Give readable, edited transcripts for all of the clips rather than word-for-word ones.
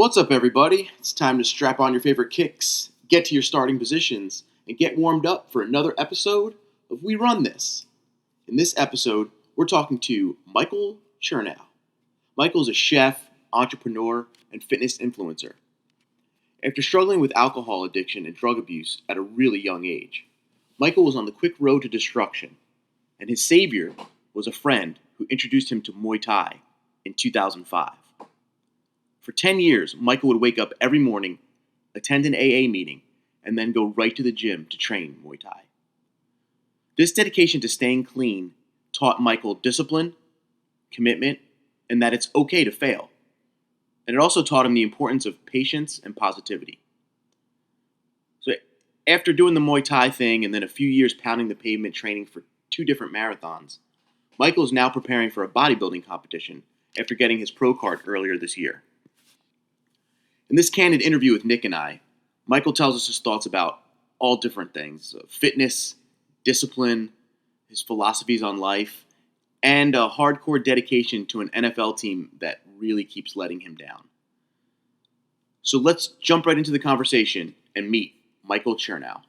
What's up, everybody? It's time to strap on your favorite kicks, get to your starting positions, and get warmed up for another episode of We Run This. In this episode, we're talking to Michael Chernow. Michael's a chef, entrepreneur, and fitness influencer. After struggling with alcohol addiction and drug abuse at a really young age, Michael was on the quick road to destruction, and his savior was a friend who introduced him to Muay Thai in 2005. For 10 years, Michael would wake up every morning, attend an AA meeting, and then go right to the gym to train Muay Thai. This dedication to staying clean taught Michael discipline, commitment, and that it's okay to fail. And it also taught him the importance of patience and positivity. So after doing the Muay Thai thing and then a few years pounding the pavement training for 2 different marathons, Michael is now preparing for a bodybuilding competition after getting his pro card earlier this year. In this candid interview with Nick and I, Michael tells us his thoughts about all different things: fitness, discipline, his philosophies on life, and a hardcore dedication to an NFL team that really keeps letting him down. So let's jump right into the conversation and meet Michael Chernow.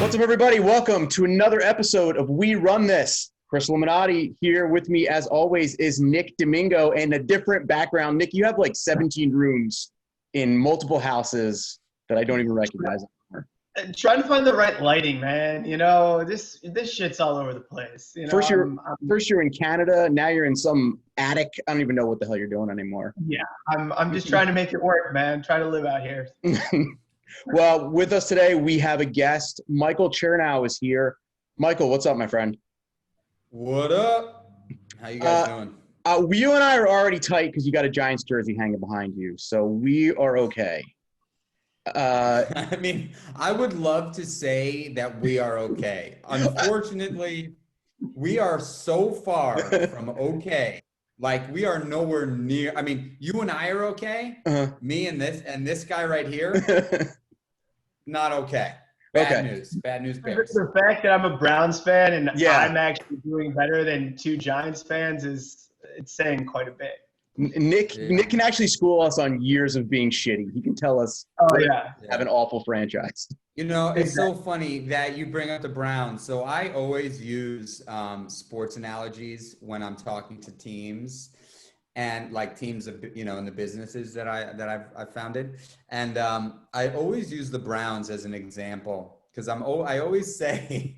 What's up, everybody? Welcome to another episode of We Run This. Chris Illuminati here with me, as always, is Nick Domingo, and a different background. Nick, you have like 17 rooms in multiple houses that I don't even recognize anymore. Trying to find the right lighting, man. You know, this shit's all over the place. You know, first you're in Canada, now you're in some attic. I don't even know what the hell you're doing anymore. Yeah, I'm just trying to make it work, man. Trying to live out here. Well, with us today, we have a guest. Michael Chernow is here. Michael, what's up, my friend? What up? How you guys doing? You and I are already tight because you got a Giants jersey hanging behind you, so we are okay. I mean, I would love to say that we are okay. Unfortunately, we are so far from okay. Like, we are nowhere near. I mean, you and I are okay. Me and this guy right here, not okay. Bad news. Bad news bears. The fact that I'm a Browns fan and I'm actually doing better than 2 Giants fans it's saying quite a bit. Nick can actually school us on years of being shitty. He can tell us have an awful franchise. You know, it's so funny that you bring up the Browns. So I always use sports analogies when I'm talking to teams. And like teams of, you know, in the businesses that I've founded. And I always use the Browns as an example because I always say,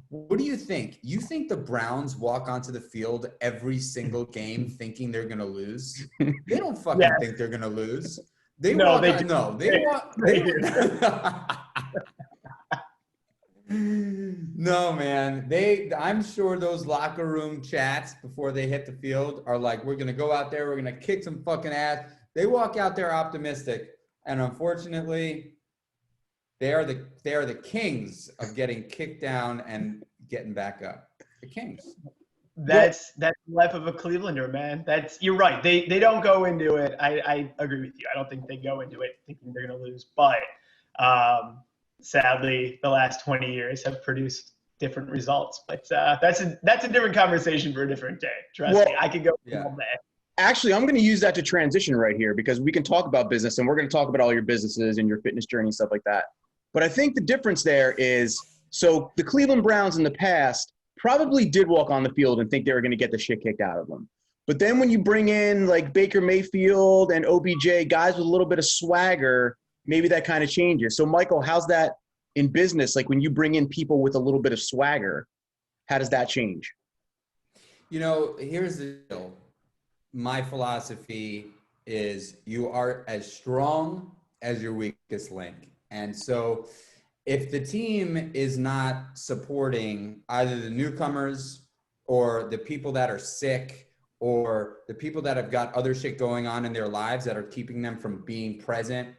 what do you think? You think the Browns walk onto the field every single game thinking they're going to lose? They don't fucking think they're going to lose. No, man. I'm sure those locker room chats before they hit the field are like, we're gonna go out there, we're gonna kick some fucking ass. They walk out there optimistic, and unfortunately, they are the kings of getting kicked down and getting back up. The kings. That's the life of a Clevelander, man. You're right. They don't go into it. I agree with you. I don't think they go into it thinking they're gonna lose, but sadly, the last 20 years have produced different results. But that's a different conversation for a different day. Trust me, I could go all day. Actually, I'm going to use that to transition right here because we can talk about business and we're going to talk about all your businesses and your fitness journey and stuff like that. But I think the difference there is, so the Cleveland Browns in the past probably did walk on the field and think they were going to get the shit kicked out of them. But then when you bring in like Baker Mayfield and OBJ, guys with a little bit of swagger, maybe that kind of changes. So, Michael, how's that in business? Like when you bring in people with a little bit of swagger, how does that change? You know, here's the deal. My philosophy is you are as strong as your weakest link. And so if the team is not supporting either the newcomers or the people that are sick or the people that have got other shit going on in their lives that are keeping them from being present,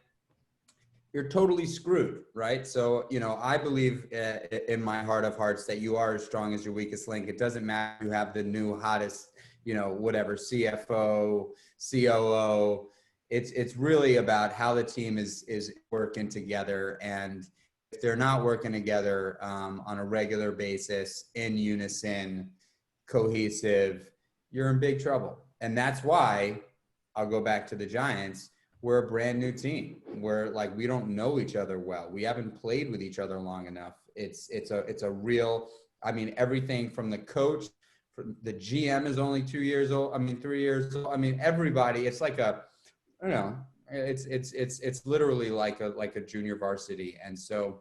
you're totally screwed, right? So, you know, I believe in my heart of hearts that you are as strong as your weakest link. It doesn't matter if you have the new hottest, you know, whatever, CFO, COO. It's really about how the team is working together. And if they're not working together on a regular basis, in unison, cohesive, you're in big trouble. And that's why I'll go back to the Giants. We're a brand new team. We're like, we don't know each other well. We haven't played with each other long enough. It's a real, I mean, everything from the coach, the GM is only 2 years old. I mean, 3 years old. I mean, everybody, it's like a, I don't know, it's literally like a junior varsity. And so,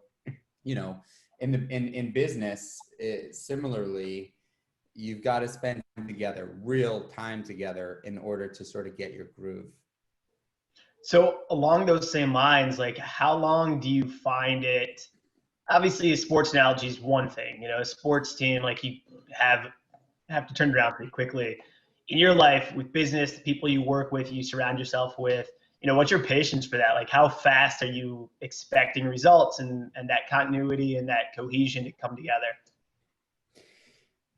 you know, in business, similarly, you've got to spend time together, real time together, in order to sort of get your groove. So along those same lines, like how long do you find it? Obviously, a sports analogy is one thing. You know, a sports team, like you have to turn it around pretty quickly. In your life, with business, the people you work with, you surround yourself with, you know, what's your patience for that? Like, how fast are you expecting results and that continuity and that cohesion to come together?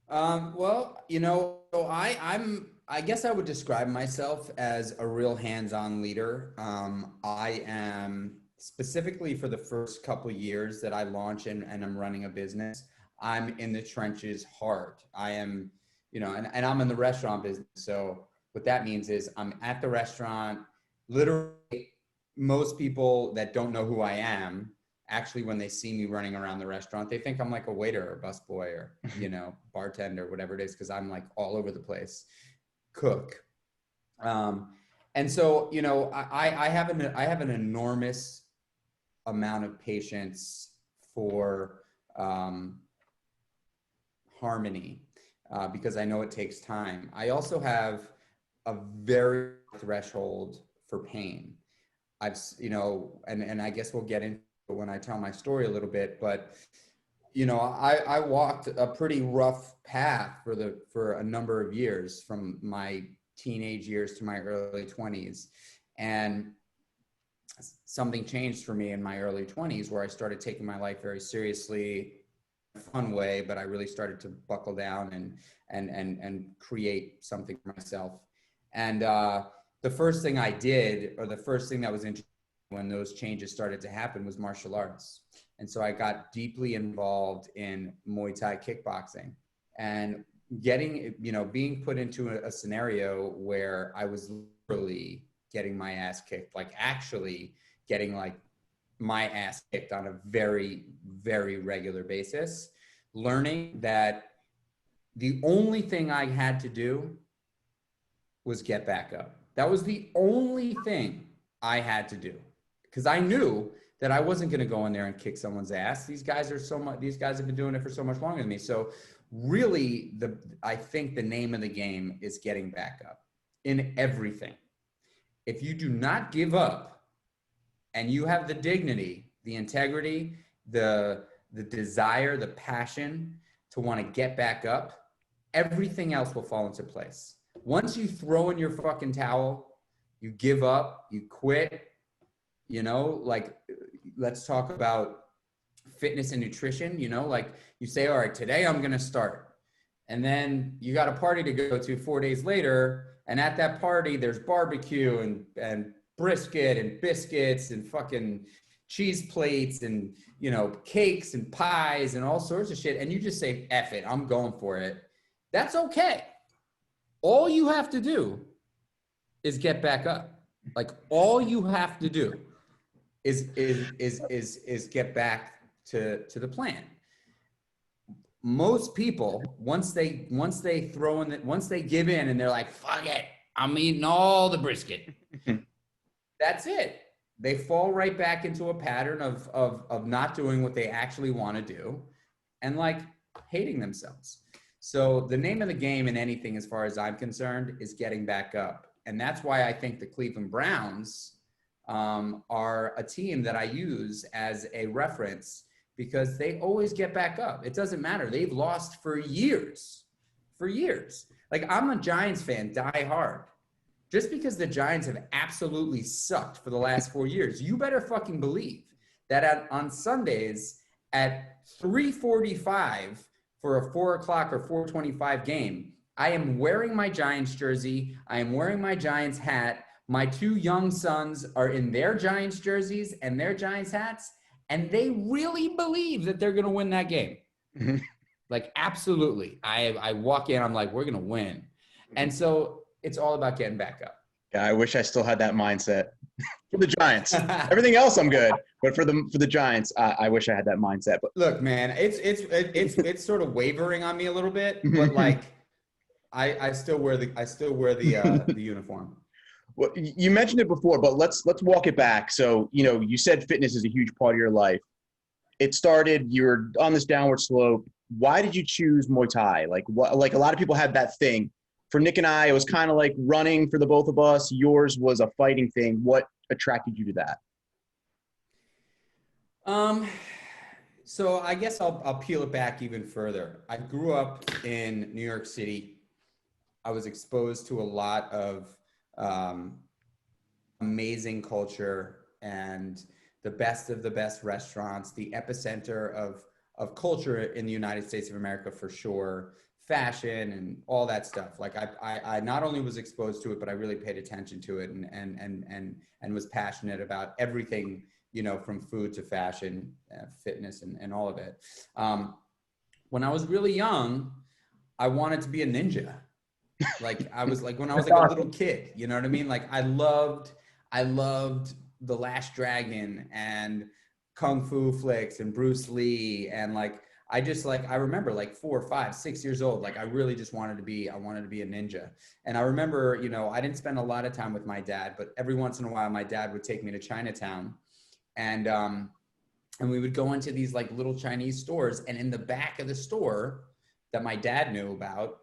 Well, you know, so I guess I would describe myself as a real hands-on leader. I am, specifically for the first couple of years that I launch and I'm running a business, I'm in the trenches hard. I am, you know, and I'm in the restaurant business. So what that means is I'm at the restaurant. Literally, most people that don't know who I am, actually, when they see me running around the restaurant, they think I'm like a waiter or busboy or, you know, bartender, whatever it is, because I'm like all over the place. Cook. And so, you know, I have an enormous amount of patience for harmony, because I know it takes time. I also have a very threshold for pain. You know, and I guess we'll get into it when I tell my story a little bit, but you know, I walked a pretty rough path for a number of years, from my teenage years to my early 20s. And something changed for me in my early 20s, where I started taking my life very seriously, in a fun way, but I really started to buckle down and create something for myself. And the first thing I did, or the first thing that was interesting when those changes started to happen, was martial arts. And so I got deeply involved in Muay Thai kickboxing, and getting, you know, being put into a scenario where I was literally getting my ass kicked, like actually getting like my ass kicked on a very, very regular basis, learning that the only thing I had to do was get back up. That was the only thing I had to do, because I knew that I wasn't going to go in there and kick someone's ass. These guys have been doing it for so much longer than me. So really, I think the name of the game is getting back up in everything. If you do not give up, and you have the dignity, the integrity, the desire, the passion to want to get back up, everything else will fall into place. Once you throw in your fucking towel, you give up, you quit, you know, like, let's talk about fitness and nutrition, you know, like you say, all right, today I'm going to start. And then you got a party to go to 4 days later. And at that party, there's barbecue and brisket and biscuits and fucking cheese plates and, you know, cakes and pies and all sorts of shit. And you just say, F it, I'm going for it. That's okay. All you have to do is get back up. Like, all you have to do is get back to the plan. Most people, once they give in and they're like, fuck it, I'm eating all the brisket. That's it. They fall right back into a pattern of not doing what they actually want to do, and like hating themselves. So the name of the game in anything, as far as I'm concerned, is getting back up. And that's why I think the Cleveland Browns are a team that I use as a reference, because they always get back up. It doesn't matter. They've lost for years. Like, I'm a Giants fan, die hard. Just because the Giants have absolutely sucked for the last 4 years, you better fucking believe that on Sundays at 3:45 for a 4 o'clock or 4:25 game, I am wearing my Giants jersey. I am wearing my Giants hat. My 2 young sons are in their Giants jerseys and their Giants hats. and they really believe that they're going to win that game. Mhm. Like, absolutely. I walk in, I'm like, we're going to win. And so it's all about getting back up. Yeah, I wish I still had that mindset for the Giants. Everything else I'm good, but for the Giants, I wish I had that mindset. But Look, man, it's sort of wavering on me a little bit, but like I still wear the uniform. well, you mentioned it before, but let's walk it back. So, you said fitness is a huge part of your life. It started, you're on this downward slope. Why did you choose Muay Thai? Like a lot of people have that thing. For Nick and I, it was kind of like running for the both of us. Yours was a fighting thing. What attracted you to that? So I guess I'll peel it back even further. I grew up in New York City. I was exposed to a lot of amazing culture and the best of the best restaurants, the epicenter of culture in the United States of America, for sure, fashion and all that stuff. Like I not only was exposed to it, but I really paid attention to it and was passionate about everything, from food to fashion, fitness, and all of it. When I was really young, I wanted to be a ninja. Like I was like, when I was like a little kid, you know what I mean? Like I loved The Last Dragon and Kung Fu flicks and Bruce Lee. And like, I remember like 4, 5, 6 years old. Like I really just wanted to be a ninja. And I remember, I didn't spend a lot of time with my dad, but every once in a while, my dad would take me to Chinatown and we would go into these like little Chinese stores, and in the back of the store that my dad knew about,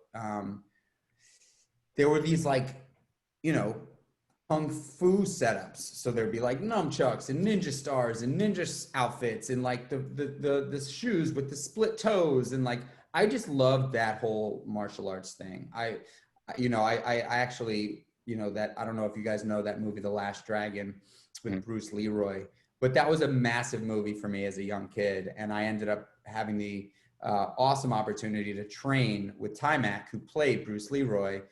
there were these like, Kung Fu setups. So there'd be like nunchucks and ninja stars and ninja outfits and like the shoes with the split toes. And like, I just loved that whole martial arts thing. I actually, that, I don't know if you guys know that movie, The Last Dragon with Bruce Leroy, but that was a massive movie for me as a young kid. And I ended up having the awesome opportunity to train with Timac, who played Bruce Leroy.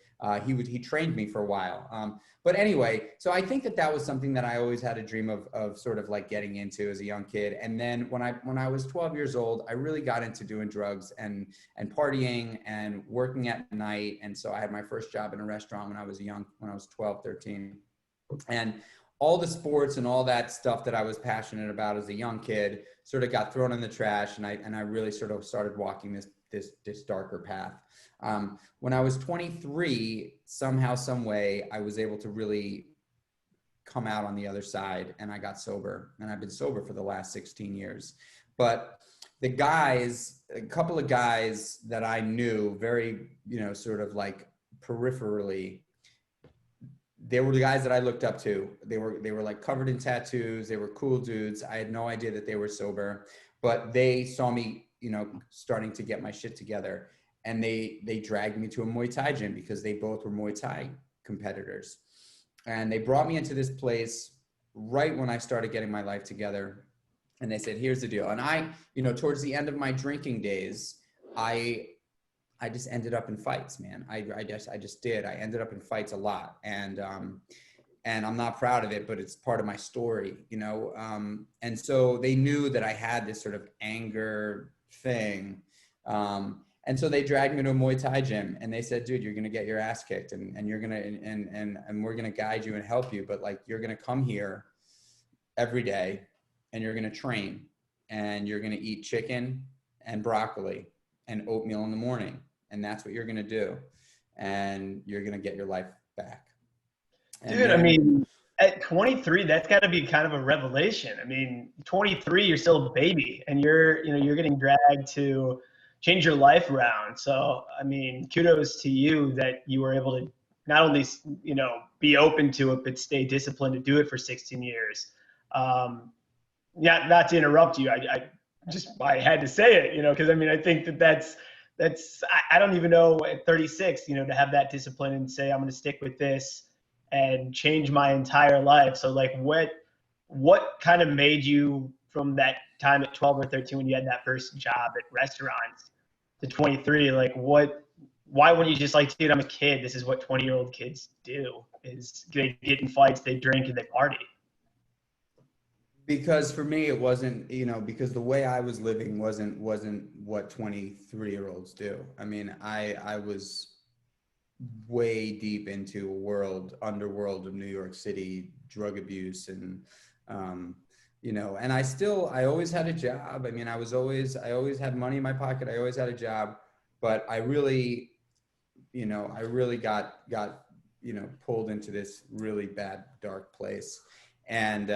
He trained me for a while. But anyway, so I think that was something that I always had a dream of sort of like getting into as a young kid. And then when I was 12 years old, I really got into doing drugs and partying and working at night. And so I had my first job in a restaurant when I was 12, 13. And all the sports and all that stuff that I was passionate about as a young kid sort of got thrown in the trash. And I really sort of started walking this darker path. When I was 23, somehow, some way, I was able to really come out on the other side, and I got sober, and I've been sober for the last 16 years. But a couple of guys that I knew very, sort of like peripherally, they were the guys that I looked up to. They were like covered in tattoos. They were cool dudes. I had no idea that they were sober, but they saw me, starting to get my shit together. And they dragged me to a Muay Thai gym because they both were Muay Thai competitors. And they brought me into this place right when I started getting my life together. And they said, here's the deal. And I, towards the end of my drinking days, I just ended up in fights, man. I just did. I ended up in fights a lot. And I'm not proud of it, but it's part of my story, And so they knew that I had this sort of anger thing. And so they dragged me to a Muay Thai gym, and they said, dude, you're going to get your ass kicked, and you're going to, and we're going to guide you and help you. But like, you're going to come here every day, and you're going to train, and you're going to eat chicken and broccoli and oatmeal in the morning. And that's what you're going to do. And you're going to get your life back. And dude, I mean, at 23, that's got to be kind of a revelation. I mean, 23, you're still a baby, and you're getting dragged to change your life around. So, I mean, kudos to you that you were able to not only, be open to it, but stay disciplined to do it for 16 years. Not to interrupt you. I had to say it, because I mean, I think that's, I don't even know at 36, to have that discipline and say, I'm going to stick with this and change my entire life. So like, what kind of made you from that time at 12 or 13 when you had that first job at restaurants to 23? Like why wouldn't you just like, dude, I'm a kid. This is what 20-year-old kids do, is they get in fights, they drink, and they party. because for me, it wasn't, because the way I was living wasn't what 23-year-olds do. I mean, I was way deep into underworld of New York City, drug abuse, and, and I always had a job. I mean, I always had money in my pocket. I always had a job, but I really got, pulled into this really bad, dark place. And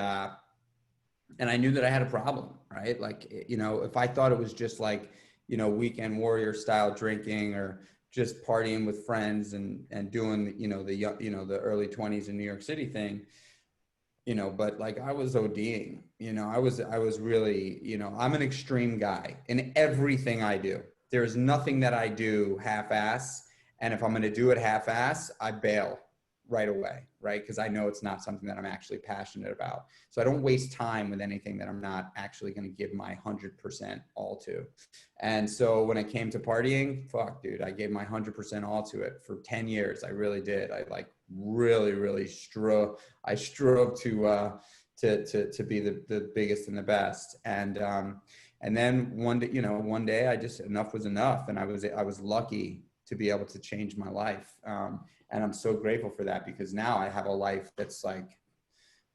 I knew that I had a problem, right? Like, if I thought it was just like, weekend warrior style drinking or just partying with friends and doing, the early 20s in New York City thing, but like I was ODing, I was really, I'm an extreme guy in everything I do. There's nothing that I do half-ass. And if I'm going to do it half-ass, I bail right away, right? Because I know it's not something that I'm actually passionate about. So I don't waste time with anything that I'm not actually going to give my 100% all to. And so when it came to partying, fuck, dude, I gave my 100% all to it for 10 years. I really did. I like really strove. I strove to be the biggest and the best. And then one day I just, enough was enough. And I was lucky to be able to change my life. And I'm so grateful for that, because now I have a life that's like,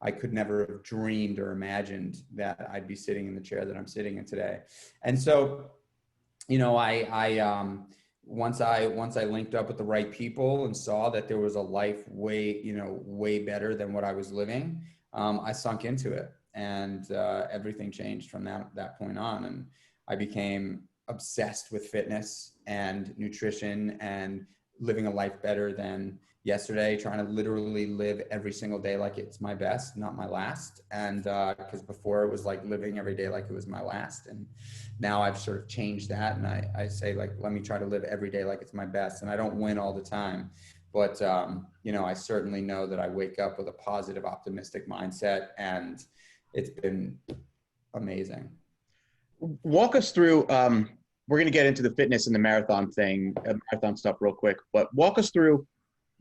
I could never have dreamed or imagined that I'd be sitting in the chair that I'm sitting in today. And so, once I linked up with the right people and saw that there was a life way better than what I was living, I sunk into it, and everything changed from that point on. And I became obsessed with fitness and nutrition and living a life better than yesterday, trying to literally live every single day like it's my best, not my last. And because before it was like living every day like it was my last. And now I've sort of changed that. And I say, like, let me try to live every day like it's my best. And I don't win all the time. But, I certainly know that I wake up with a positive, optimistic mindset. And it's been amazing. Walk us through, we're going to get into the fitness and the marathon stuff real quick, but walk us through,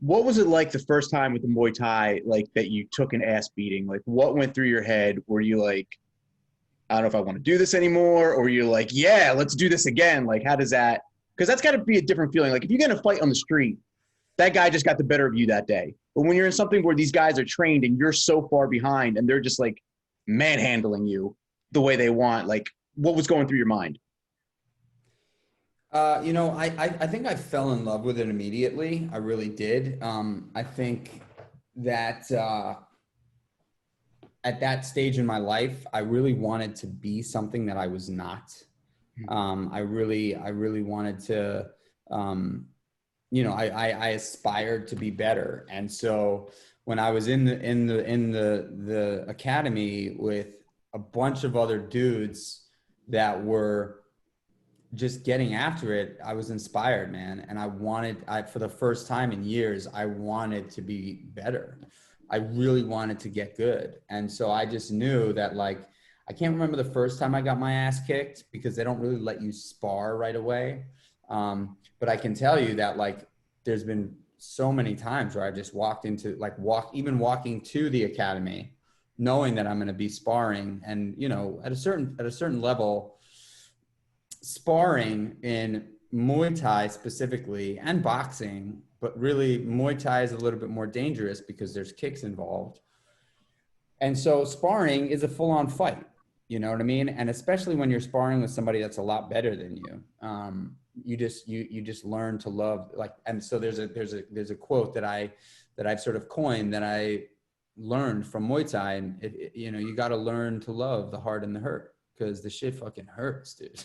what was it like the first time with the Muay Thai, like that you took an ass beating? Like, what went through your head? Were you like, I don't know if I want to do this anymore? Or you're like, yeah, let's do this again. Like, how does that, because that's got to be a different feeling. Like, if you get in a fight on the street, that guy just got the better of you that day. But when you're in something where these guys are trained and you're so far behind and they're just like manhandling you the way they want, like, what was going through your mind? I think I fell in love with it immediately. I really did. I think that at that stage in my life, I really wanted to be something that I was not. I really wanted to, I aspired to be better. And so when I was in the academy with a bunch of other dudes that were just getting after it, I was inspired, man. And for the first time in years, I wanted to be better. I really wanted to get good. And so I just knew that, like, I can't remember the first time I got my ass kicked, because they don't really let you spar right away. But I can tell you that, like, there's been so many times where I just walking to the academy, knowing that I'm going to be sparring. And, at a certain level, sparring in Muay Thai specifically, and boxing, but really Muay Thai is a little bit more dangerous because there's kicks involved. And so sparring is a full-on fight, you know what I mean? And especially when you're sparring with somebody that's a lot better than you, you just learn to love, like. And so there's a quote that I've sort of coined, that I learned from Muay Thai, and you got to learn to love the hard and the hurt, because the shit fucking hurts, dude.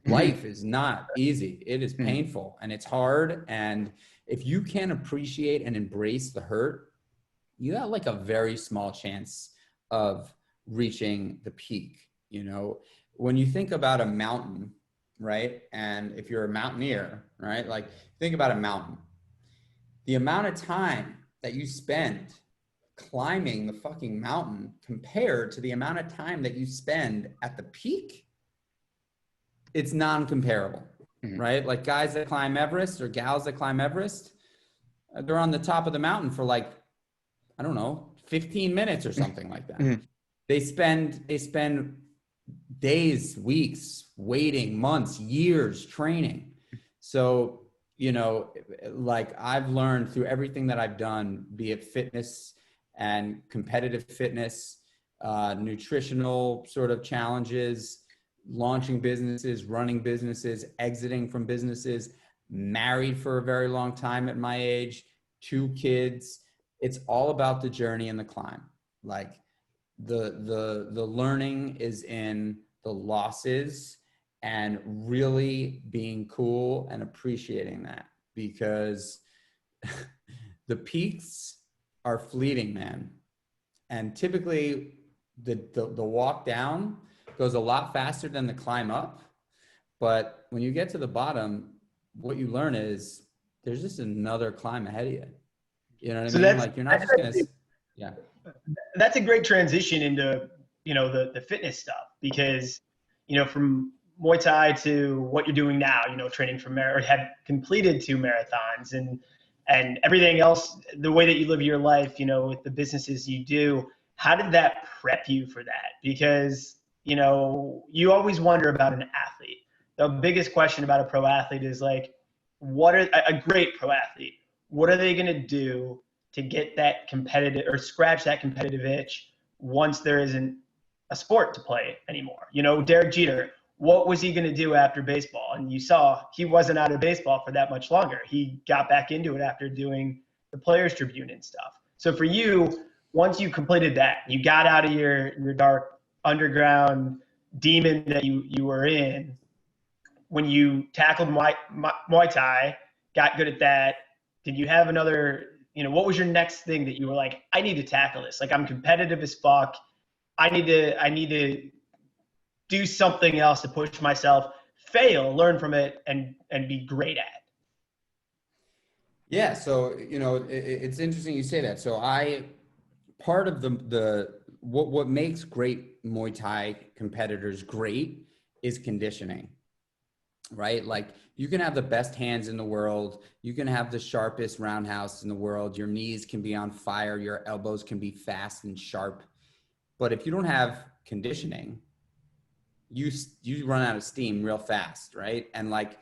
Life is not easy. It is painful and it's hard. And if you can't appreciate and embrace the hurt, you got like a very small chance of reaching the peak. When you think about a mountain, right? And if you're a mountaineer, right? Like, think about a mountain. The amount of time that you spend climbing the fucking mountain compared to the amount of time that you spend at the peak, it's non-comparable, right? Like, guys that climb Everest, or gals that climb Everest, they're on the top of the mountain for, like, I don't know, 15 minutes or something like that. they spend days, weeks, waiting, months, years training. So, like I've learned through everything that I've done, be it fitness and competitive fitness, nutritional sort of challenges, launching businesses, running businesses, exiting from businesses, married for a very long time at my age, 2 kids. It's all about the journey and the climb. Like the learning is in the losses and really being cool and appreciating that, because the peaks are fleeting, man. And typically the walk down goes a lot faster than the climb up. But when you get to the bottom, what you learn is there's just another climb ahead of you. You know what I mean? Like you're not just going to, yeah. That's a great transition into, the fitness stuff, because, from Muay Thai to what you're doing now, training for had completed 2 marathons and everything else, the way that you live your life, with the businesses you do, how did that prep you for that? Because, you always wonder about an athlete. The biggest question about a pro athlete is like, what are a great pro athlete? What are they going to do to get that competitive or scratch that competitive itch once there isn't a sport to play anymore? Derek Jeter, what was he going to do after baseball? And you saw he wasn't out of baseball for that much longer. He got back into it after doing the Players Tribune and stuff. So for you, once you completed that, you got out of your dark underground demon that you were in, when you tackled Muay Thai, got good at that, did you have another, what was your next thing that you were like, I need to tackle this? Like, I'm competitive as fuck. I need to do something else to push myself, fail, learn from it, and be great at. Yeah. So, it's interesting you say that. So part of what makes great Muay Thai competitors great is conditioning, right? Like you can have the best hands in the world. You can have the sharpest roundhouse in the world. Your knees can be on fire. Your elbows can be fast and sharp. But if you don't have conditioning, you run out of steam real fast, right? And like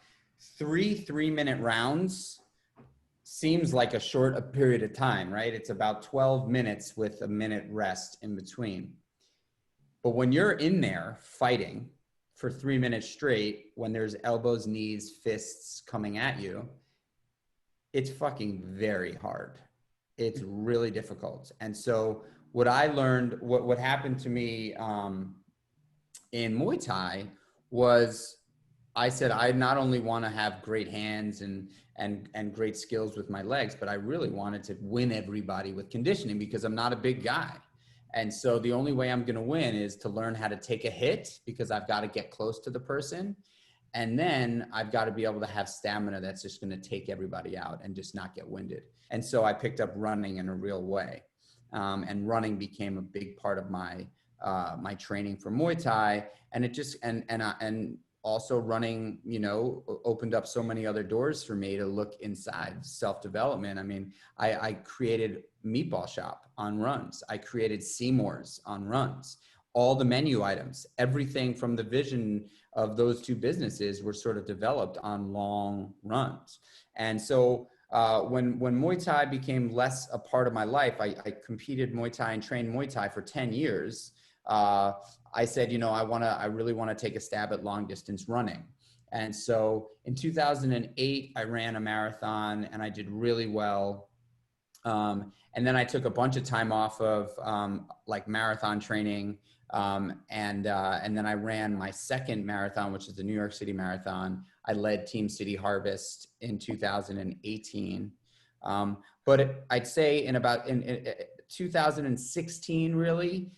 3-minute rounds seems like a short period of time, right? It's about 12 minutes with a minute rest in between. But when you're in there fighting for 3 minutes straight, when there's elbows, knees, fists coming at you, it's fucking very hard. It's really difficult. And so what I learned, what happened to me in Muay Thai was I said, I not only want to have great hands and great skills with my legs, but I really wanted to win everybody with conditioning, because I'm not a big guy. And so the only way I'm going to win is to learn how to take a hit, because I've got to get close to the person. And then I've got to be able to have stamina that's just going to take everybody out and just not get winded. And so I picked up running in a real way. And running became a big part of my training for Muay Thai. And it just, and also running, opened up so many other doors for me to look inside self-development. I mean, I created Meatball Shop on runs. I created Seymour's on runs. All the menu items, everything from the vision of those 2 businesses were sort of developed on long runs. And so when Muay Thai became less a part of my life, I competed Muay Thai and trained Muay Thai for 10 years. I said, I really want to take a stab at long distance running. And so in 2008, I ran a marathon and I did really well. And then I took a bunch of time off of like marathon training. And then I ran my second marathon, which is the New York City Marathon. I led Team City Harvest in 2018. But I'd say in 2016, really,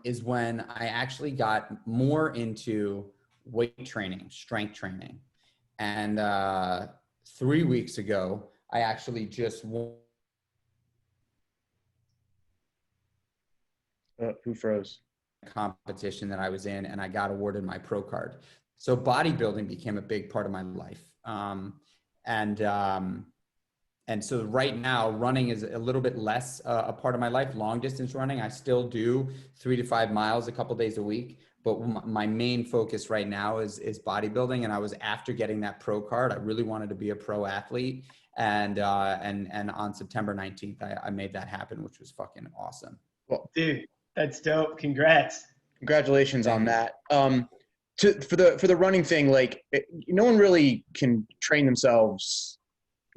is when I actually got more into weight training, strength training. And 3 weeks ago, I actually just won. Who froze? Competition that I was in, and I got awarded my pro card. So bodybuilding became a big part of my life. and so right now running is a little bit less a part of my life. Long distance running, I still do 3 to 5 miles a couple days a week. But my main focus right now is bodybuilding. And I was after getting that pro card. I really wanted to be a pro athlete. And on September 19th, I made that happen, which was fucking awesome. Well, Dude, that's dope. Congrats. congratulations on Thank that. For the running thing, like no one really can train themselves.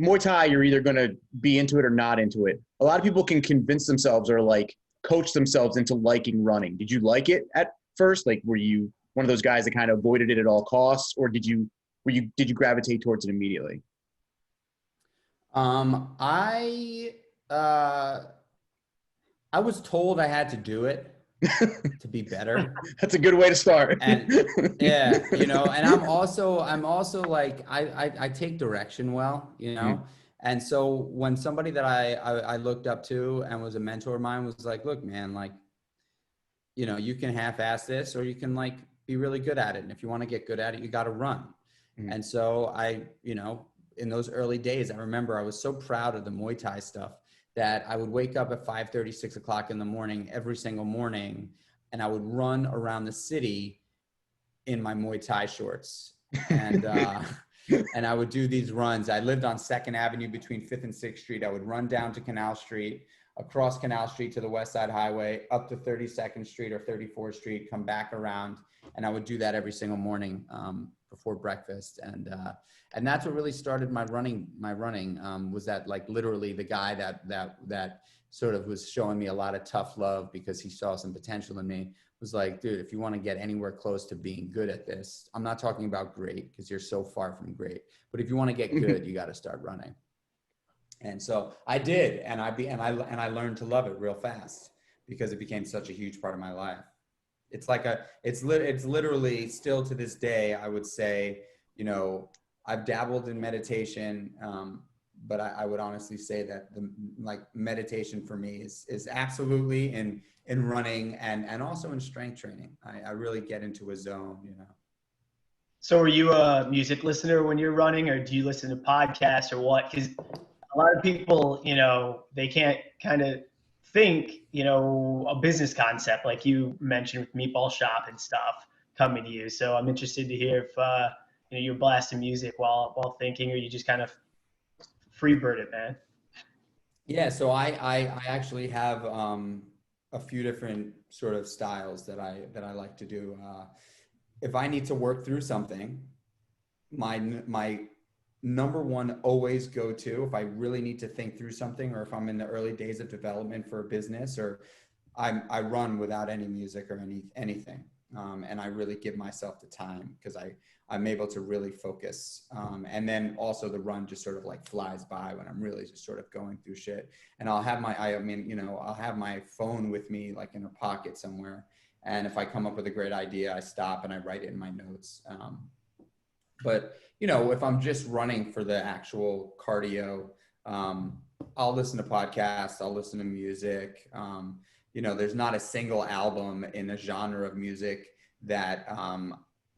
Muay Thai, you're either going to be into it or not into it. A lot of people can convince themselves or like coach themselves into liking running. Did you like it at first? Like, were you one of those guys that kind of avoided it at all costs, or did you gravitate towards it immediately? I was told I had to do it to be better. That's a good way to start. And yeah, you know, and I'm also like, I take direction well, you know? Mm-hmm. And so when somebody that I looked up to and was a mentor of mine was like, look, man, like, you know, you can half-ass this, or you can like be really good at it. And if you want to get good at it, you got to run. Mm-hmm. And so you know, in those early days, I remember I was so proud of the Muay Thai stuff that I would wake up at 5:30, 6 o'clock in the morning, every single morning, and I would run around the city in my Muay Thai shorts. And, and I would do these runs. I lived on 2nd Avenue between 5th and 6th Street. I would run down to Canal Street, across Canal Street to the West Side Highway, up to 32nd Street or 34th Street, come back around. And I would do that every single morning before breakfast. And that's what really started my running. Was that like literally the guy that sort of was showing me a lot of tough love because he saw some potential in me, was like, dude, if you want to get anywhere close to being good at this, I'm not talking about great because you're so far from great, but if you want to get good, you got to start running. And so I did, and I learned to love it real fast because it became such a huge part of my life. It's like it's literally still to this day, I would say, you know, I've dabbled in meditation, but I would honestly say that the like meditation for me is absolutely in running and also in strength training. I really get into a zone, you know. So are you a music listener when you're running, or do you listen to podcasts or what? Because a lot of people, you know, they can't kind of think, you know, a business concept like you mentioned with Meatball Shop and stuff coming to you. So I'm interested to hear if you know, you're blasting music while thinking, or you just kind of freebird it, man. Yeah, so I actually have a few different sort of styles that I like to do. If I need to work through something, my number one always go to, if I really need to think through something, or if I'm in the early days of development for a business, or I run without any music or anything. And I really give myself the time because I'm able to really focus. And then also the run just sort of like flies by when I'm really just sort of going through shit. And I'll have I'll have my phone with me like in a pocket somewhere. And if I come up with a great idea, I stop and I write it in my notes. But, you know, if I'm just running for the actual cardio, I'll listen to podcasts, I'll listen to music. You know, there's not a single album in a genre of music that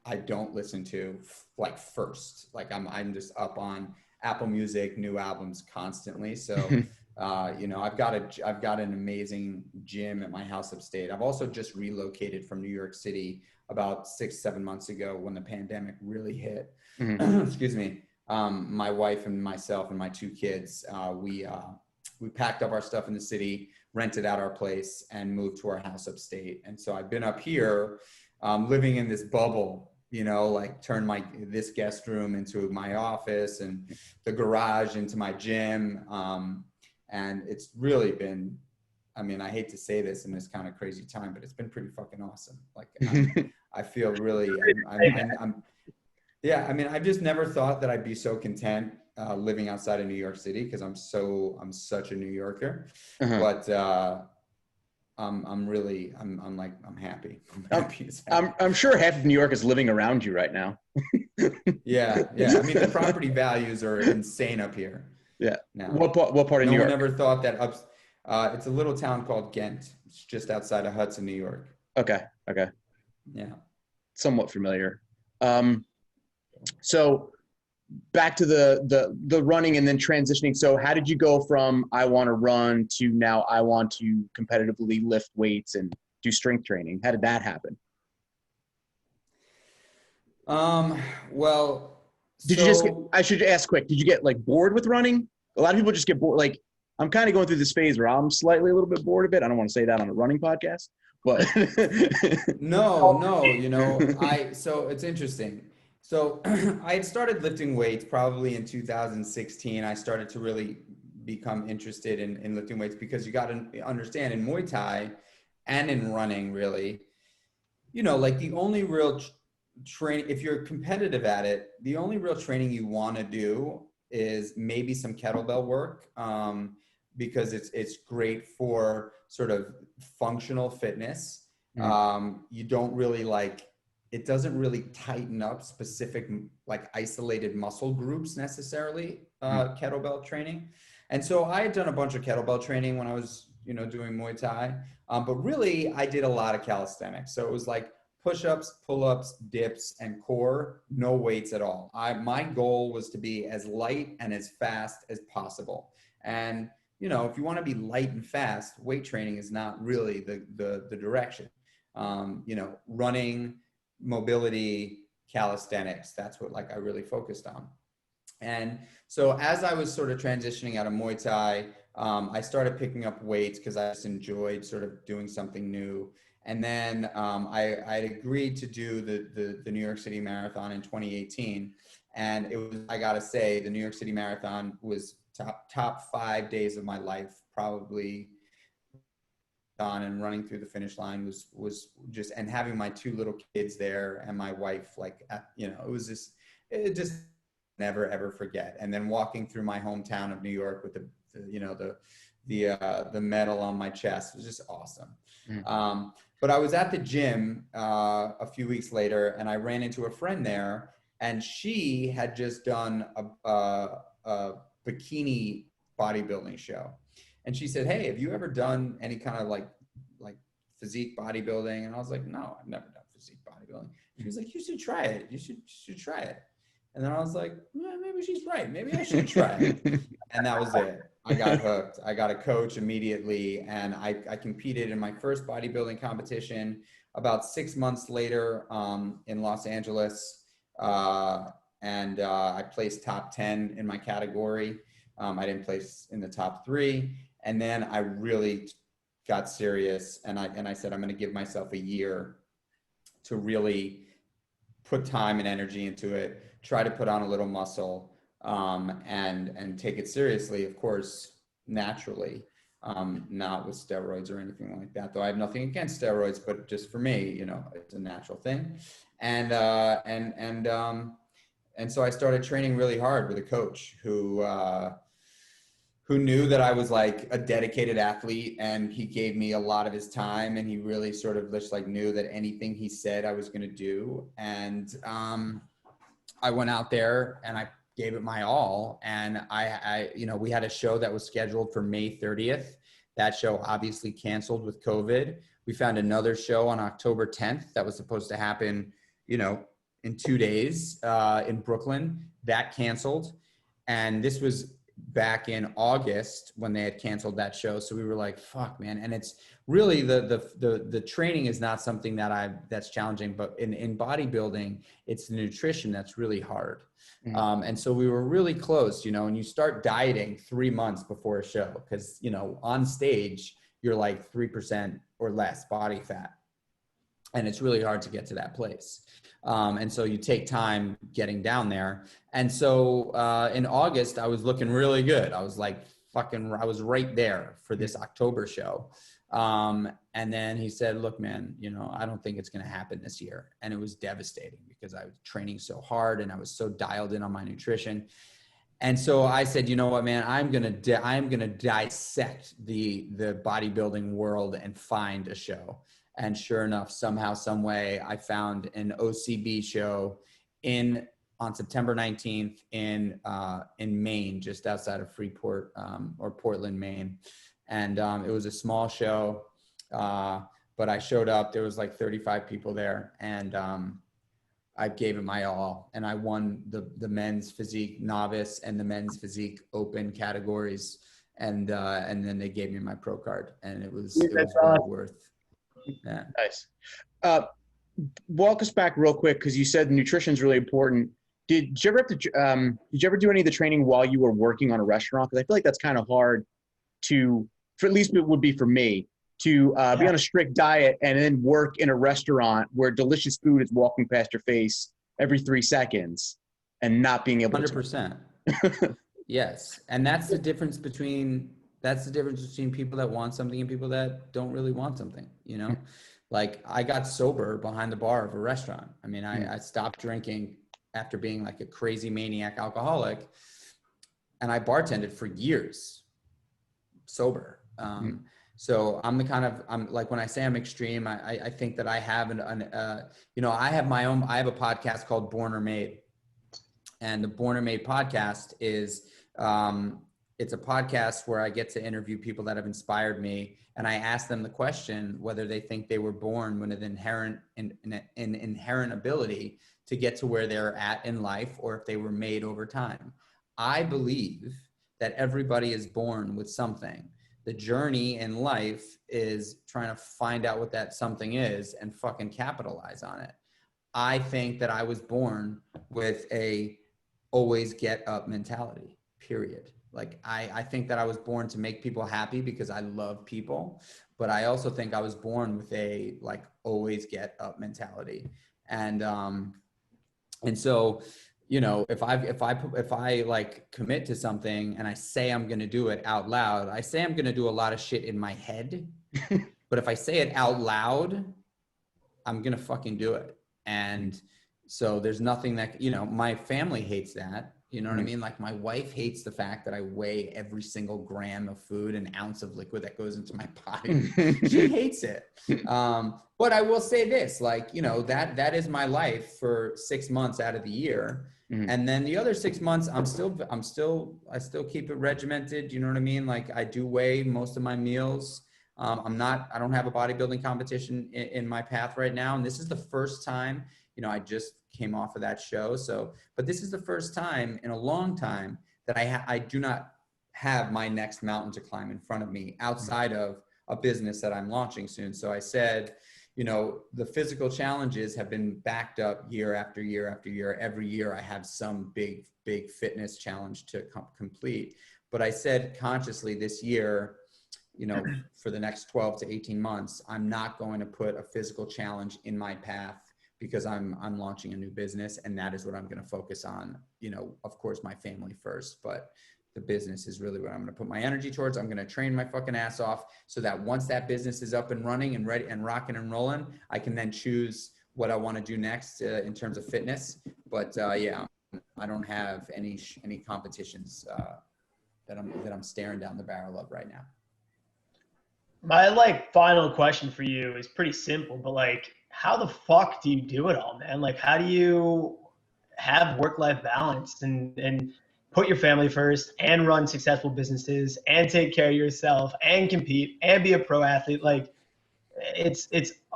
I don't listen to like first. Like I'm just up on Apple Music, new albums constantly. So, you know, I've got an amazing gym at my house upstate. I've also just relocated from New York City about 6-7 months ago when the pandemic really hit. Mm-hmm. Excuse me. My wife and myself and my 2 kids, we packed up our stuff in the city, rented out our place, and moved to our house upstate. And so I've been up here, living in this bubble, you know, like turn this guest room into my office and the garage into my gym. And it's really been, I mean, I hate to say this in this kind of crazy time, but it's been pretty fucking awesome. Like I feel really, yeah, I mean, I just never thought that I'd be so content living outside of New York City because I'm such a New Yorker. Uh-huh. But I'm happy. I'm sure half of New York is living around you right now. Yeah. I mean, the property values are insane up here. Yeah. Now, what part of New York? No one ever thought that it's a little town called Ghent. It's just outside of Hudson, New York. Okay. Yeah. Somewhat familiar. So back to the running and then transitioning. So how did you go from I want to run to now I want to competitively lift weights and do strength training? How did that happen? Well, Did you just get, so I should ask quick, did you get like bored with running? A lot of people just get bored. Like I'm kind of going through this phase where I'm slightly a little bit bored of it. I don't want to say that on a running podcast, but no, so it's interesting. So I had started lifting weights probably in 2016. I started to really become interested in lifting weights because you got to understand in Muay Thai and in running, really, like the only real training, if you're competitive at it, the only real training you want to do is maybe some kettlebell work, because it's great for sort of functional fitness. You don't really it doesn't really tighten up specific like isolated muscle groups necessarily, kettlebell training. And so I had done a bunch of kettlebell training when I was, doing Muay Thai. But really I did a lot of calisthenics. So it was like push-ups, pull-ups, dips, and core, no weights at all. My goal was to be as light and as fast as possible. And, if you want to be light and fast, weight training is not really the direction. Running, mobility, calisthenics, that's what I really focused on. And so as I was sort of transitioning out of Muay Thai, I started picking up weights because I just enjoyed sort of doing something new. And then I had agreed to do the New York City Marathon in 2018. And it was, I gotta say, the New York City Marathon was top 5 days of my life, probably. On and running through the finish line was just, and having my 2 little kids there and my wife, it just never ever forget. And then walking through my hometown of New York with the medal on my chest was just awesome. But I was at the gym a few weeks later, and I ran into a friend there, and she had just done a bikini bodybuilding show. And she said, "Hey, have you ever done any kind of like physique bodybuilding?" And I was like, "No, I've never done physique bodybuilding." She was like, "You should try it. You should try it." And then I was like, maybe she's right. Maybe I should try it. And that was it. I got hooked. I got a coach immediately, and I competed in my first bodybuilding competition about 6 months later in Los Angeles. And I placed top 10 in my category. I didn't place in the top 3. And then I really got serious, and I said, I'm going to give myself a year to really put time and energy into it, try to put on a little muscle, and take it seriously, of course, naturally, not with steroids or anything like that, though I have nothing against steroids, but just for me, it's a natural thing. And so I started training really hard with a coach who knew that I was like a dedicated athlete, and he gave me a lot of his time, and he really sort of just knew that anything he said I was going to do. And I went out there and I gave it my all. And we had a show that was scheduled for May 30th. That show obviously canceled with COVID. We found another show on October 10th that was supposed to happen, in 2 days in Brooklyn. That canceled. And this was back in August when they had canceled that show. So we were like, fuck, man. And it's really the training is not something that's challenging, but in bodybuilding, it's the nutrition that's really hard. And so we were really close, and you start dieting 3 months before a show because, on stage, you're like 3% or less body fat. And it's really hard to get to that place. And so you take time getting down there. And so in August, I was looking really good. I was I was right there for this October show. And then he said, "Look, man, I don't think it's going to happen this year." And it was devastating because I was training so hard and I was so dialed in on my nutrition. And so I said, "You know what, man, I'm going to dissect the bodybuilding world and find a show." And sure enough, somehow, some way, I found an OCB show on September 19th in Maine, just outside of Freeport or Portland, Maine. And it was a small show, but I showed up. There was like 35 people there, and I gave it my all, and I won the men's physique novice and the men's physique open categories. And then they gave me my pro card, and it was well worth. Yeah. Nice. Walk us back real quick, because you said nutrition is really important. Did you ever did you ever do any of the training while you were working on a restaurant? Because I feel like that's kind of hard for at least it would be for me to be on a strict diet and then work in a restaurant where delicious food is walking past your face every 3 seconds and not being able 100%. Yes. And that's the difference between people that want something and people that don't really want something, you know? Like, I got sober behind the bar of a restaurant. I mean, I stopped drinking after being like a crazy maniac alcoholic, and I bartended for years sober. So I'm like, when I say I'm extreme, I think that I have I have a podcast called Born or Made. And the Born or Made podcast is, it's a podcast where I get to interview people that have inspired me. And I ask them the question, whether they think they were born with an inherent ability to get to where they're at in life, or if they were made over time. I believe that everybody is born with something. The journey in life is trying to find out what that something is and fucking capitalize on it. I think that I was born with a always get up mentality, period. Like, I think that I was born to make people happy because I love people, but I also think I was born with a like always get up mentality. And so, you know, if I like commit to something and I say I'm going to do it out loud, I say I'm going to do a lot of shit in my head, but if I say it out loud, I'm going to fucking do it. And so there's nothing that, you know, my family hates that, you know what I mean? Like, my wife hates the fact that I weigh every single gram of food, an ounce of liquid that goes into my body. She hates it. But I will say this, like, you know, that is my life for 6 months out of the year. And then the other 6 months, I still keep it regimented. You know what I mean? Like, I do weigh most of my meals. I don't have a bodybuilding competition in my path right now. And this is the first time, you know, I just came off of that show. But this is the first time in a long time that I do not have my next mountain to climb in front of me outside of a business that I'm launching soon. So I said, you know, the physical challenges have been backed up year after year after year. Every year I have some big fitness challenge to complete. But I said consciously this year, you know, for the next 12 to 18 months, I'm not going to put a physical challenge in my path, because I'm launching a new business, and that is what I'm going to focus on. You know, of course, my family first, but the business is really what I'm going to put my energy towards. I'm going to train my fucking ass off so that once that business is up and running and ready and rocking and rolling, I can then choose what I want to do next in terms of fitness. But yeah, I don't have any competitions that I'm staring down the barrel of right now. My like final question for you is pretty simple, but like, how the fuck do you do it all, man? Like, how do you have work-life balance and put your family first and run successful businesses and take care of yourself and compete and be a pro athlete? Like, it's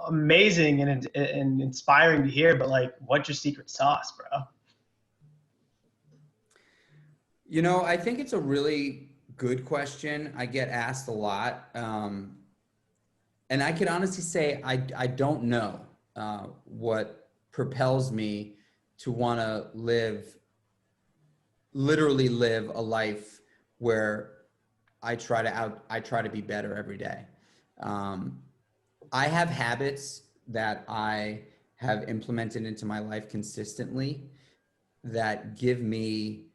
amazing and inspiring to hear, but like, what's your secret sauce, bro? You know, I think it's a really good question. I get asked a lot. And I can honestly say I don't know what propels me to want to literally live a life where I try to be better every day. I have habits that I have implemented into my life consistently that give me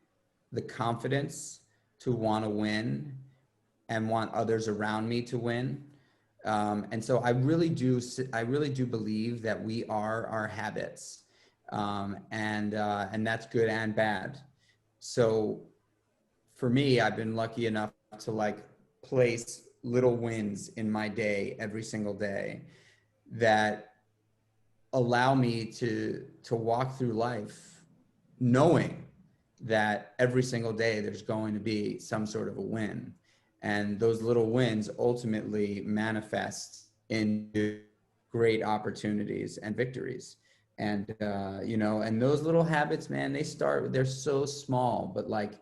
the confidence to want to win and want others around me to win. And so I really do believe that we are our habits, and that's good and bad. So for me, I've been lucky enough to like place little wins in my day every single day that allow me to walk through life knowing that every single day there's going to be some sort of a win. And those little wins ultimately manifest into great opportunities and victories. And, you know, and those little habits, man, they're so small, but like,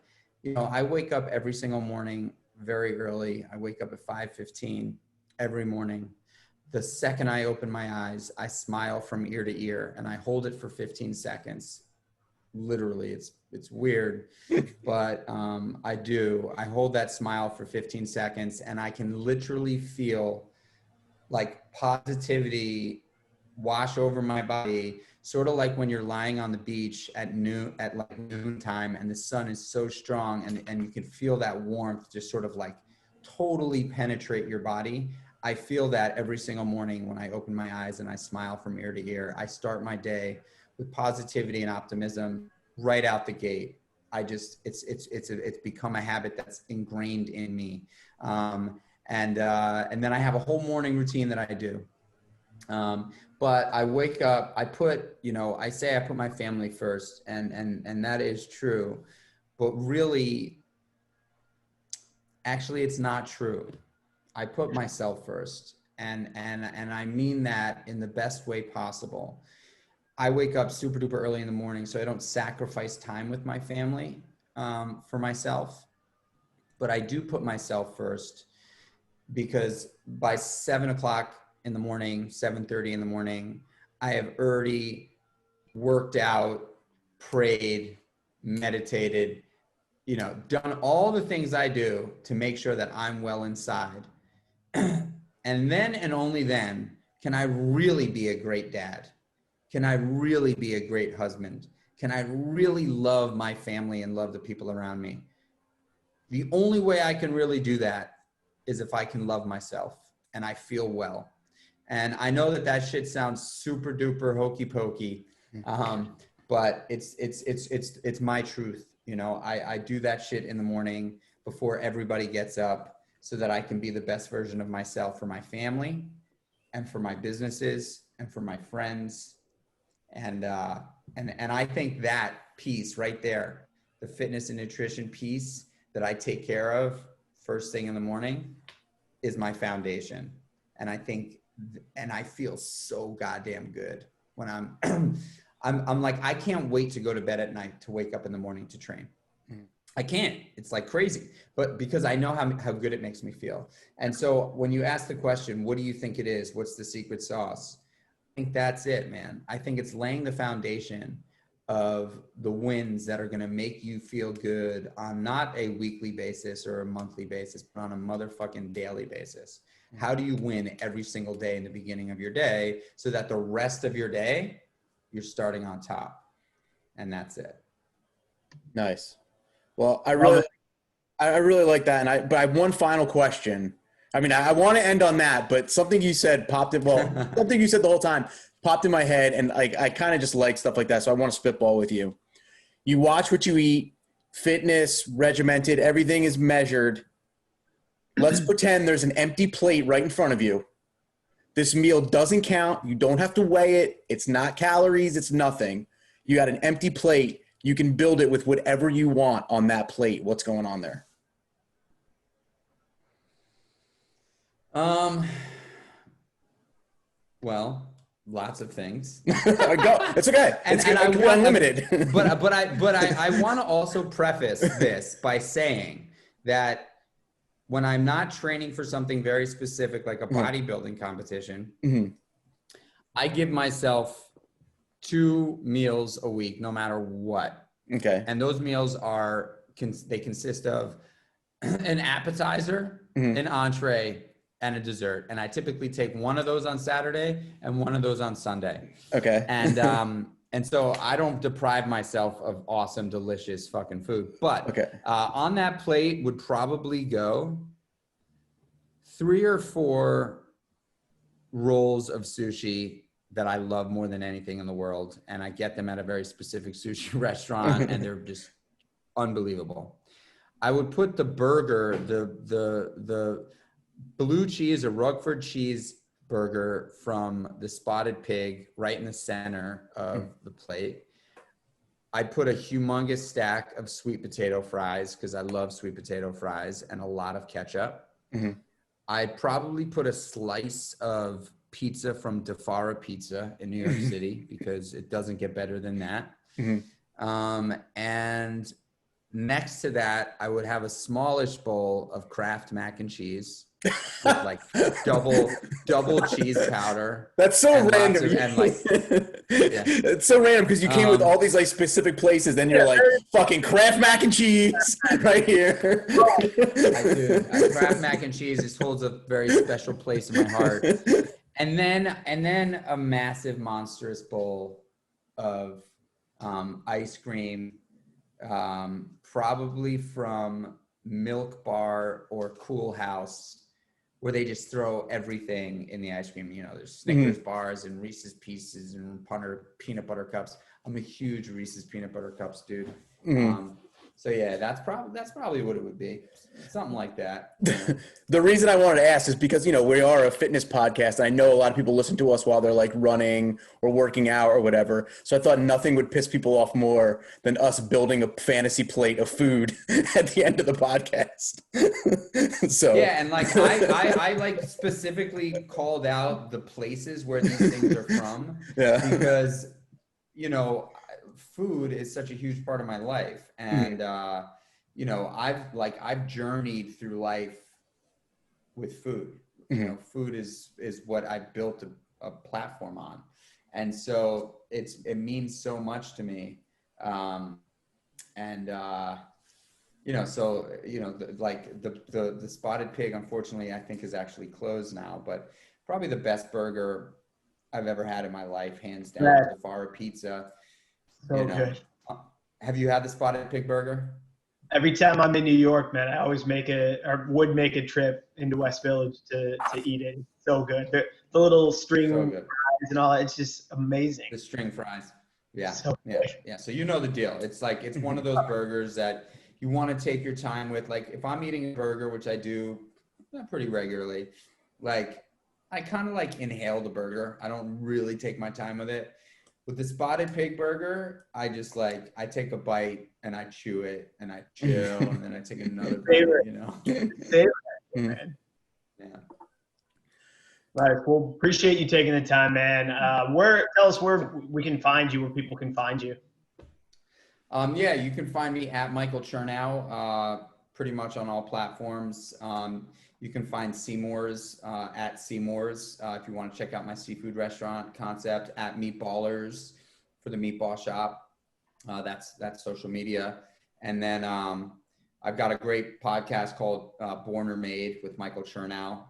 you know, I wake up every single morning very early. I wake up at 5:15 every morning. The second I open my eyes, I smile from ear to ear and I hold it for 15 seconds. Literally, it's weird, but I hold that smile for 15 seconds and I can literally feel like positivity wash over my body, sort of like when you're lying on the beach at like noontime, and the sun is so strong, and you can feel that warmth just sort of like totally penetrate your body. I feel that every single morning when I open my eyes and I smile from ear to ear. I start my day with positivity and optimism right out the gate. It's become a habit that's ingrained in me. And then I have a whole morning routine that I do. But I wake up, I say I put my family first, and that is true, but really, actually it's not true. I put myself first, and I mean that in the best way possible. I wake up super duper early in the morning, so I don't sacrifice time with my family for myself, but I do put myself first, because by 7 o'clock in the morning, 7:30 in the morning, I have already worked out, prayed, meditated, you know, done all the things I do to make sure that I'm well inside. And then and only then can I really be a great dad. Can I really be a great husband? Can I really love my family and love the people around me? The only way I can really do that is if I can love myself and I feel well. And I know that shit sounds super duper hokey pokey, but it's my truth. You know, I do that shit in the morning before everybody gets up, so that I can be the best version of myself for my family and for my businesses and for my friends. And I think that piece right there, the fitness and nutrition piece that I take care of first thing in the morning, is my foundation. And I feel so goddamn good when I'm like, I can't wait to go to bed at night to wake up in the morning to train. I can't. It's like crazy, but because I know how good it makes me feel. And so when you ask the question, what do you think it is? What's the secret sauce? I think that's it, man. I think it's laying the foundation of the wins that are going to make you feel good on not a weekly basis or a monthly basis, but on a motherfucking daily basis. How do you win every single day in the beginning of your day, so that the rest of your day, you're starting on top? And that's it. Nice. Well, I really like that. But I have one final question. I mean, I want to end on that, but something you said something you said the whole time popped in my head, and I kind of just like stuff like that. So I want to spitball with you. You watch what you eat, fitness, regimented, everything is measured. Let's pretend there's an empty plate right in front of you. This meal doesn't count. You don't have to weigh it. It's not calories. It's nothing. You got an empty plate. You can build it with whatever you want on that plate. What's going on there? Well, lots of things. Go. It's okay. It's unlimited. but I want to also preface this by saying that when I'm not training for something very specific, like a bodybuilding competition, I give myself 2 meals a week, no matter what. Okay. And those meals they consist of an appetizer, an entree, and a dessert. And I typically take one of those on Saturday and one of those on Sunday. Okay. And so I don't deprive myself of awesome, delicious fucking food. But on that plate would probably go 3 or 4 rolls of sushi that I love more than anything in the world. And I get them at a very specific sushi restaurant, and they're just unbelievable. I would put the burger, the blue cheese or Roquefort cheese burger from the Spotted Pig right in the center of the plate. I'd put a humongous stack of sweet potato fries, because I love sweet potato fries, and a lot of ketchup. I'd probably put a slice of pizza from DeFara Pizza in New York City because it doesn't get better than that. And next to that, I would have a smallish bowl of Kraft mac and cheese with like double cheese powder. That's so random. Yeah. It's so random because you came with all these like specific places. Then you're like fucking Kraft mac and cheese right here. I do. Kraft mac and cheese just holds a very special place in my heart. And then a massive monstrous bowl of ice cream, probably from Milk Bar or Cool House, where they just throw everything in the ice cream. You know, there's Snickers bars and Reese's Pieces and peanut butter cups. I'm a huge Reese's peanut butter cups dude. So yeah, that's probably what it would be. Something like that. The reason I wanted to ask is because, you know, we are a fitness podcast. And I know a lot of people listen to us while they're like running or working out or whatever. So I thought nothing would piss people off more than us building a fantasy plate of food at the end of the podcast. So yeah, and like I like specifically called out the places where these things are from. Yeah. Because, you know, food is such a huge part of my life. And, you know, I've journeyed through life with food. You know, food is what I built a platform on. And so it means so much to me. You know, so, you know, the Spotted Pig, unfortunately, I think is actually closed now, but probably the best burger I've ever had in my life, hands down, the DeFara Pizza. So good. Have you had the Spotted Pig burger? Every time I'm in New York, man, I always would make a trip into West Village to eat it. It's so good. The little string fries and all that, it's just amazing. The string fries. Yeah. So yeah. So you know the deal. It's like, it's one of those burgers that you want to take your time with. Like if I'm eating a burger, which I do pretty regularly, like I kind of like inhale the burger. I don't really take my time with it. With the Spotted Pig burger, I just like, I take a bite and I chew it and I chill and then I take another bite, you know? Favorite, man. Yeah. All right. Well, appreciate you taking the time, man. Tell us where we can find you, where people can find you. Yeah, you can find me at Michael Chernow, pretty much on all platforms. You can find Seymour's at Seymour's if you want to check out my seafood restaurant concept, at Meatballers for the meatball shop. That's social media. And then I've got a great podcast called Born or Made with Michael Chernow.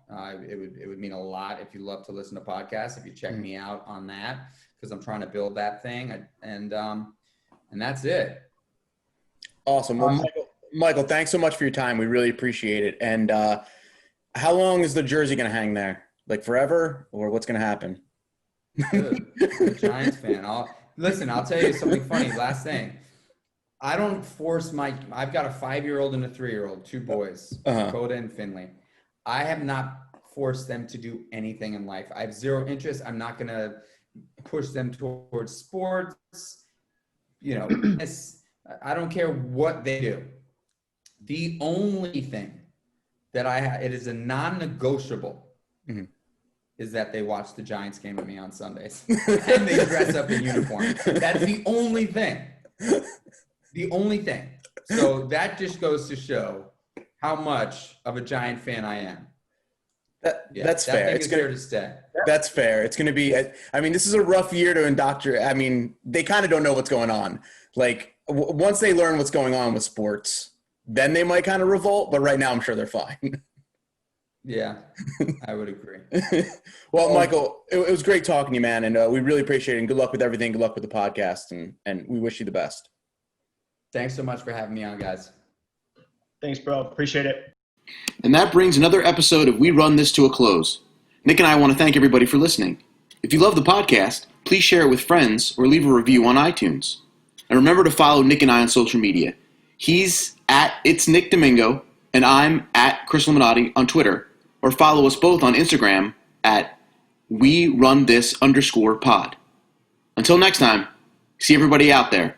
It would mean a lot if you love to listen to podcasts, if you check me out on that, because I'm trying to build that thing. And that's it. Awesome. Well, Michael, thanks so much for your time. We really appreciate it. And how long is the jersey going to hang there? Like forever, or what's going to happen? Good. I'm a Giants fan. I'll tell you something funny. Last thing. I don't force I've got a 5-year-old and a 3-year-old, 2 boys, Dakota and Finley. I have not forced them to do anything in life. I have zero interest. I'm not going to push them towards sports. You know, I don't care what they do. The only thing that it is a non-negotiable is that they watch the Giants game with me on Sundays and they dress up in uniform. That's the only thing. The only thing. So that just goes to show how much of a Giant fan I am. That's fair. It's here to stay. That's fair. It's going to be, I mean, this is a rough year to indoctrinate. I mean, they kind of don't know what's going on. Like once they learn what's going on with sports, then they might kind of revolt, but right now I'm sure they're fine. Yeah, I would agree. Well, Michael, it was great talking to you, man, and we really appreciate it, and good luck with everything. Good luck with the podcast, and we wish you the best. Thanks so much for having me on, guys. Thanks, bro. Appreciate it. And that brings another episode of We Run This to a close. Nick and I want to thank everybody for listening. If you love the podcast, please share it with friends or leave a review on iTunes. And remember to follow Nick and I on social media. He's at It's Nick Domingo, and I'm at Chris Illuminati on Twitter. Or follow us both on Instagram at WeRunThis_pod. Until next time, see everybody out there.